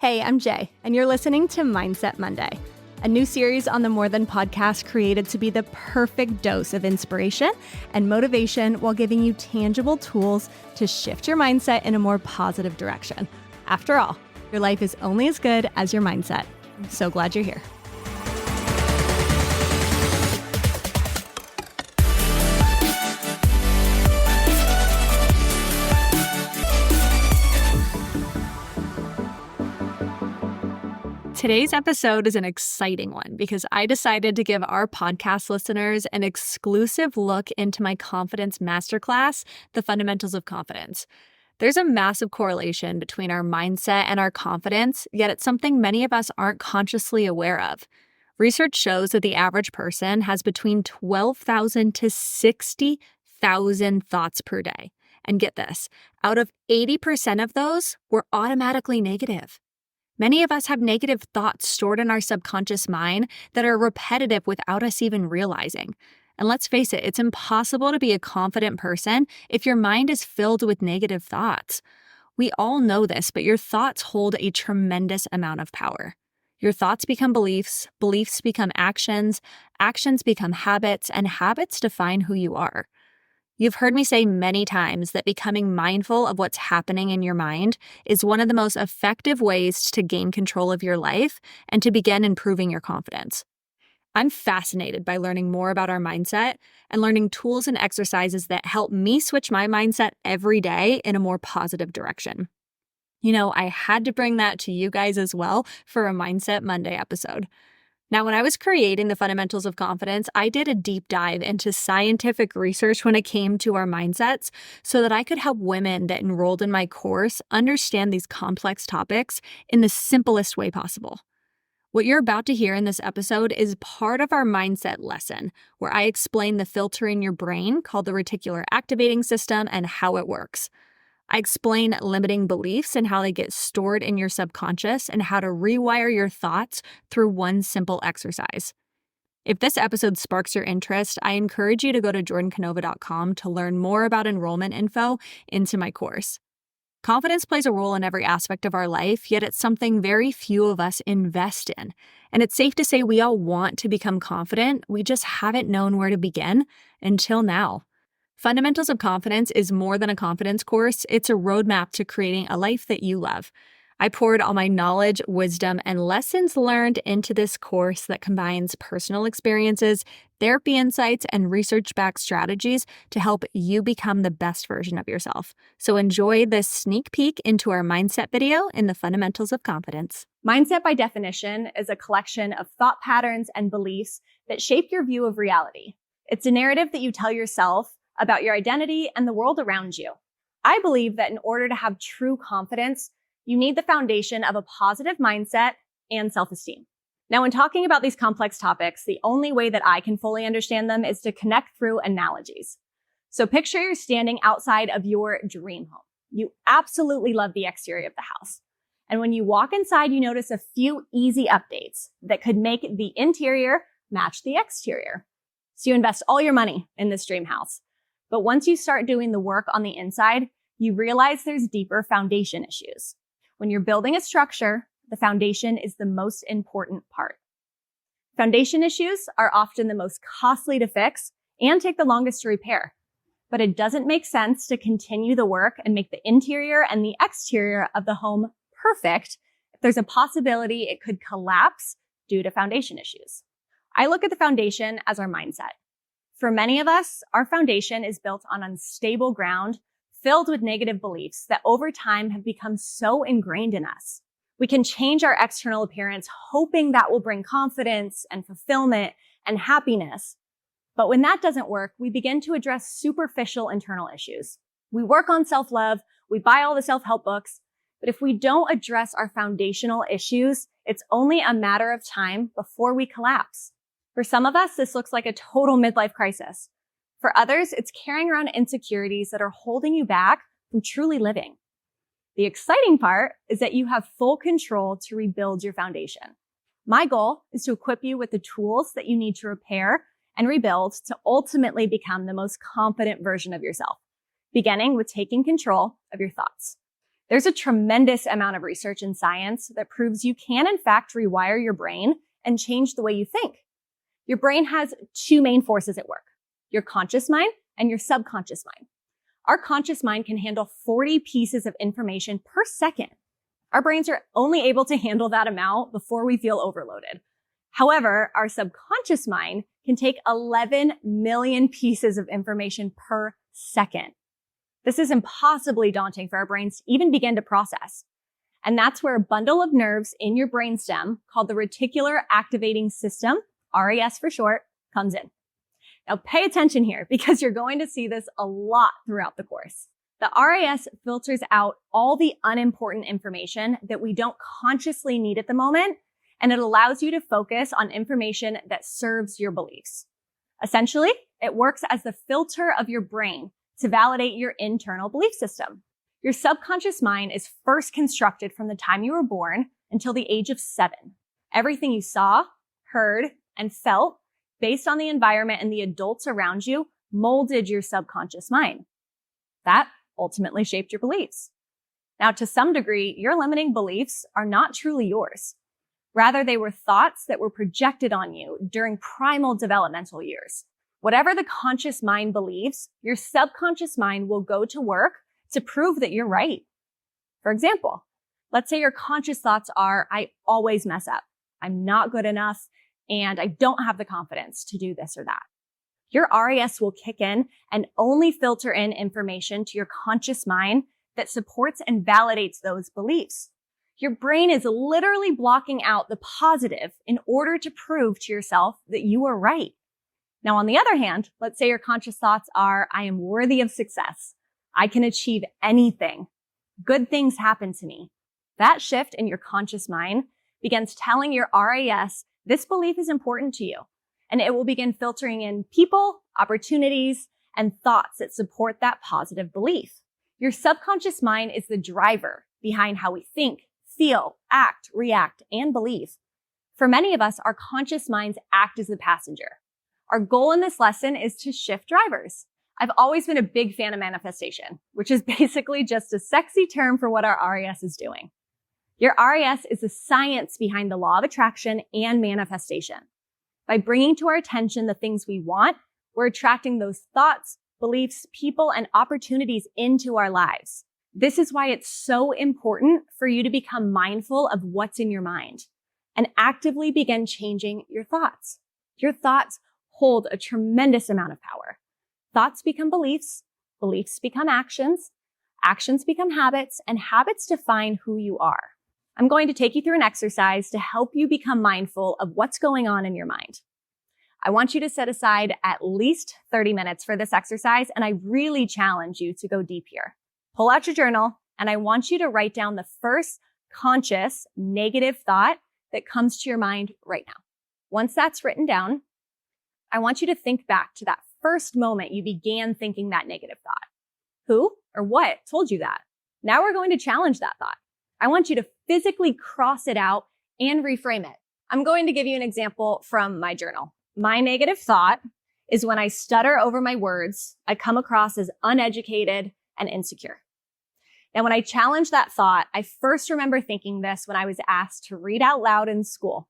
Hey, I'm Jay, and you're listening to Mindset Monday, a new series on the More Than podcast created to be the perfect dose of inspiration and motivation while giving you tangible tools to shift your mindset in a more positive direction. After all, your life is only as good as your mindset. I'm so glad you're here. Today's episode is an exciting one because I decided to give our podcast listeners an exclusive look into my confidence masterclass, The Fundamentals of Confidence. There's a massive correlation between our mindset and our confidence, yet it's something many of us aren't consciously aware of. Research shows that the average person has between 12,000 to 60,000 thoughts per day. And get this, out of 80% of those were automatically negative. Many of us have negative thoughts stored in our subconscious mind that are repetitive without us even realizing. And let's face it, it's impossible to be a confident person if your mind is filled with negative thoughts. We all know this, but your thoughts hold a tremendous amount of power. Your thoughts become beliefs, beliefs become actions, actions become habits, and habits define who you are. You've heard me say many times that becoming mindful of what's happening in your mind is one of the most effective ways to gain control of your life and to begin improving your confidence. I'm fascinated by learning more about our mindset and learning tools and exercises that help me switch my mindset every day in a more positive direction. You know, I had to bring that to you guys as well for a Mindset Monday episode. Now, when I was creating the Fundamentals of Confidence, I did a deep dive into scientific research when it came to our mindsets so that I could help women that enrolled in my course understand these complex topics in the simplest way possible. What you're about to hear in this episode is part of our mindset lesson, where I explain the filter in your brain called the reticular activating system and how it works. I explain limiting beliefs and how they get stored in your subconscious and how to rewire your thoughts through one simple exercise. If this episode sparks your interest, I encourage you to go to jordancanova.com to learn more about enrollment info into my course. Confidence plays a role in every aspect of our life, yet it's something very few of us invest in. And it's safe to say we all want to become confident, we just haven't known where to begin until now. Fundamentals of Confidence is more than a confidence course. It's a roadmap to creating a life that you love. I poured all my knowledge, wisdom, and lessons learned into this course that combines personal experiences, therapy insights, and research-backed strategies to help you become the best version of yourself. So enjoy this sneak peek into our mindset video in the Fundamentals of Confidence. Mindset, by definition, is a collection of thought patterns and beliefs that shape your view of reality. It's a narrative that you tell yourself about your identity and the world around you. I believe that in order to have true confidence, you need the foundation of a positive mindset and self-esteem. Now, when talking about these complex topics, the only way that I can fully understand them is to connect through analogies. So picture you're standing outside of your dream home. You absolutely love the exterior of the house. And when you walk inside, you notice a few easy updates that could make the interior match the exterior. So you invest all your money in this dream house. But once you start doing the work on the inside, you realize there's deeper foundation issues. When you're building a structure, the foundation is the most important part. Foundation issues are often the most costly to fix and take the longest to repair. But it doesn't make sense to continue the work and make the interior and the exterior of the home perfect if there's a possibility it could collapse due to foundation issues. I look at the foundation as our mindset. For many of us, our foundation is built on unstable ground, filled with negative beliefs that over time have become so ingrained in us. We can change our external appearance, hoping that will bring confidence and fulfillment and happiness. But when that doesn't work, we begin to address superficial internal issues. We work on self-love, we buy all the self-help books, but if we don't address our foundational issues, it's only a matter of time before we collapse. For some of us, this looks like a total midlife crisis. For others, it's carrying around insecurities that are holding you back from truly living. The exciting part is that you have full control to rebuild your foundation. My goal is to equip you with the tools that you need to repair and rebuild to ultimately become the most confident version of yourself, beginning with taking control of your thoughts. There's a tremendous amount of research in science that proves you can, in fact, rewire your brain and change the way you think. Your brain has two main forces at work, your conscious mind and your subconscious mind. Our conscious mind can handle 40 pieces of information per second. Our brains are only able to handle that amount before we feel overloaded. However, our subconscious mind can take 11 million pieces of information per second. This is impossibly daunting for our brains to even begin to process. And that's where a bundle of nerves in your brainstem called the reticular activating system, RAS for short, comes in. Now pay attention here because you're going to see this a lot throughout the course. The RAS filters out all the unimportant information that we don't consciously need at the moment, and it allows you to focus on information that serves your beliefs. Essentially, it works as the filter of your brain to validate your internal belief system. Your subconscious mind is first constructed from the time you were born until the age of 7. Everything you saw, heard, and felt based on the environment and the adults around you molded your subconscious mind. That ultimately shaped your beliefs. Now, to some degree, your limiting beliefs are not truly yours. Rather, they were thoughts that were projected on you during primal developmental years. Whatever the conscious mind believes, your subconscious mind will go to work to prove that you're right. For example, let's say your conscious thoughts are, I always mess up, I'm not good enough, and I don't have the confidence to do this or that. Your RAS will kick in and only filter in information to your conscious mind that supports and validates those beliefs. Your brain is literally blocking out the positive in order to prove to yourself that you are right. Now, on the other hand, let's say your conscious thoughts are, I am worthy of success. I can achieve anything. Good things happen to me. That shift in your conscious mind begins telling your RAS this belief is important to you, and it will begin filtering in people, opportunities, and thoughts that support that positive belief. Your subconscious mind is the driver behind how we think, feel, act, react, and believe. For many of us, our conscious minds act as the passenger. Our goal in this lesson is to shift drivers. I've always been a big fan of manifestation, which is basically just a sexy term for what our RAS is doing. Your RAS is the science behind the law of attraction and manifestation. By bringing to our attention the things we want, we're attracting those thoughts, beliefs, people, and opportunities into our lives. This is why it's so important for you to become mindful of what's in your mind and actively begin changing your thoughts. Your thoughts hold a tremendous amount of power. Thoughts become beliefs, beliefs become actions, actions become habits, and habits define who you are. I'm going to take you through an exercise to help you become mindful of what's going on in your mind. I want you to set aside at least 30 minutes for this exercise, and I really challenge you to go deep here. Pull out your journal, and I want you to write down the first conscious negative thought that comes to your mind right now. Once that's written down, I want you to think back to that first moment you began thinking that negative thought. Who or what told you that? Now we're going to challenge that thought. I want you to physically cross it out and reframe it. I'm going to give you an example from my journal. My negative thought is when I stutter over my words, I come across as uneducated and insecure. Now, when I challenge that thought, I first remember thinking this when I was asked to read out loud in school.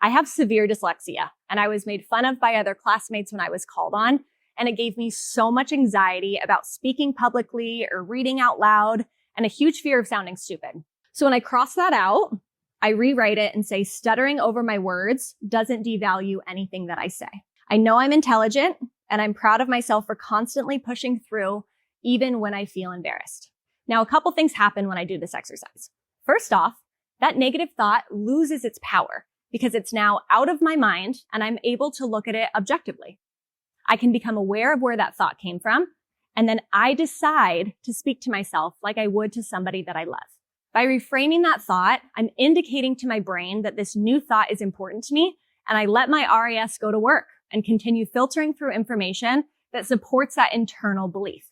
I have severe dyslexia, and I was made fun of by other classmates when I was called on, and it gave me so much anxiety about speaking publicly or reading out loud and a huge fear of sounding stupid. So when I cross that out, I rewrite it and say stuttering over my words doesn't devalue anything that I say. I know I'm intelligent, and I'm proud of myself for constantly pushing through even when I feel embarrassed. Now, a couple things happen when I do this exercise. First off, that negative thought loses its power because it's now out of my mind and I'm able to look at it objectively. I can become aware of where that thought came from, and then I decide to speak to myself like I would to somebody that I love. By reframing that thought, I'm indicating to my brain that this new thought is important to me, and I let my RAS go to work and continue filtering through information that supports that internal belief.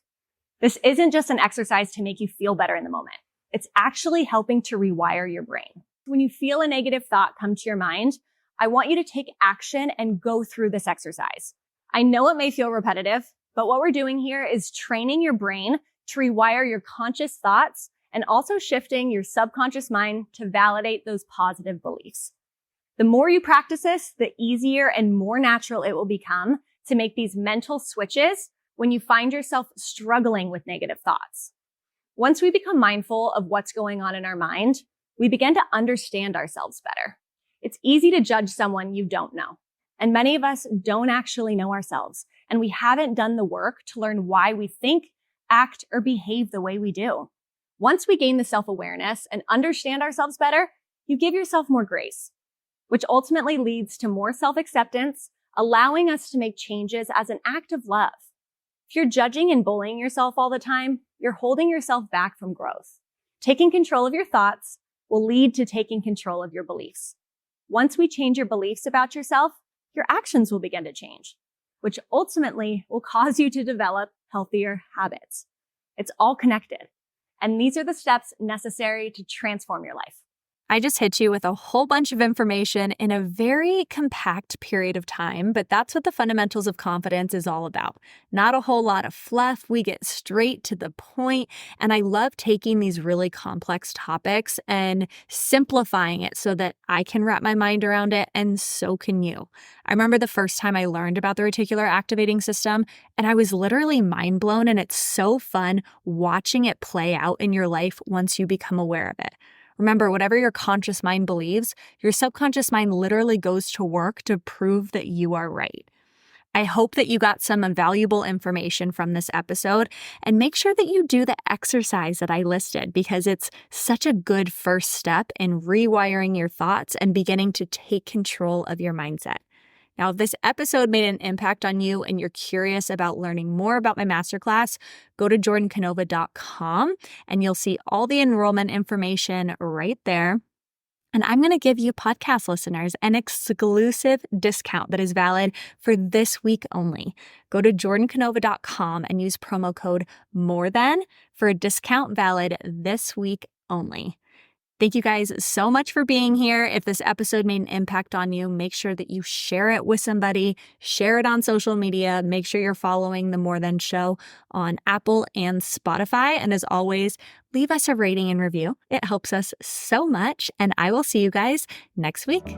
This isn't just an exercise to make you feel better in the moment. It's actually helping to rewire your brain. When you feel a negative thought come to your mind, I want you to take action and go through this exercise. I know it may feel repetitive, but what we're doing here is training your brain to rewire your conscious thoughts and also shifting your subconscious mind to validate those positive beliefs. The more you practice this, the easier and more natural it will become to make these mental switches when you find yourself struggling with negative thoughts. Once we become mindful of what's going on in our mind, we begin to understand ourselves better. It's easy to judge someone you don't know. And many of us don't actually know ourselves, and we haven't done the work to learn why we think, act, or behave the way we do. Once we gain the self-awareness and understand ourselves better, you give yourself more grace, which ultimately leads to more self-acceptance, allowing us to make changes as an act of love. If you're judging and bullying yourself all the time, you're holding yourself back from growth. Taking control of your thoughts will lead to taking control of your beliefs. Once we change your beliefs about yourself, your actions will begin to change, which ultimately will cause you to develop healthier habits. It's all connected. And these are the steps necessary to transform your life. I just hit you with a whole bunch of information in a very compact period of time, but that's what the fundamentals of confidence is all about. Not a whole lot of fluff. We get straight to the point, and I love taking these really complex topics and simplifying it so that I can wrap my mind around it, and so can you. I remember the first time I learned about the reticular activating system, and I was literally mind blown, and it's so fun watching it play out in your life once you become aware of it. Remember, whatever your conscious mind believes, your subconscious mind literally goes to work to prove that you are right. I hope that you got some valuable information from this episode, and make sure that you do the exercise that I listed because it's such a good first step in rewiring your thoughts and beginning to take control of your mindset. Now, if this episode made an impact on you and you're curious about learning more about my masterclass, go to jordancanova.com and you'll see all the enrollment information right there. And I'm going to give you podcast listeners an exclusive discount that is valid for this week only. Go to jordancanova.com and use promo code MORETHAN for a discount valid this week only. Thank you guys so much for being here. If this episode made an impact on you, make sure that you share it with somebody, share it on social media, make sure you're following The More Than Show on Apple and Spotify. And as always, leave us a rating and review. It helps us so much. And I will see you guys next week.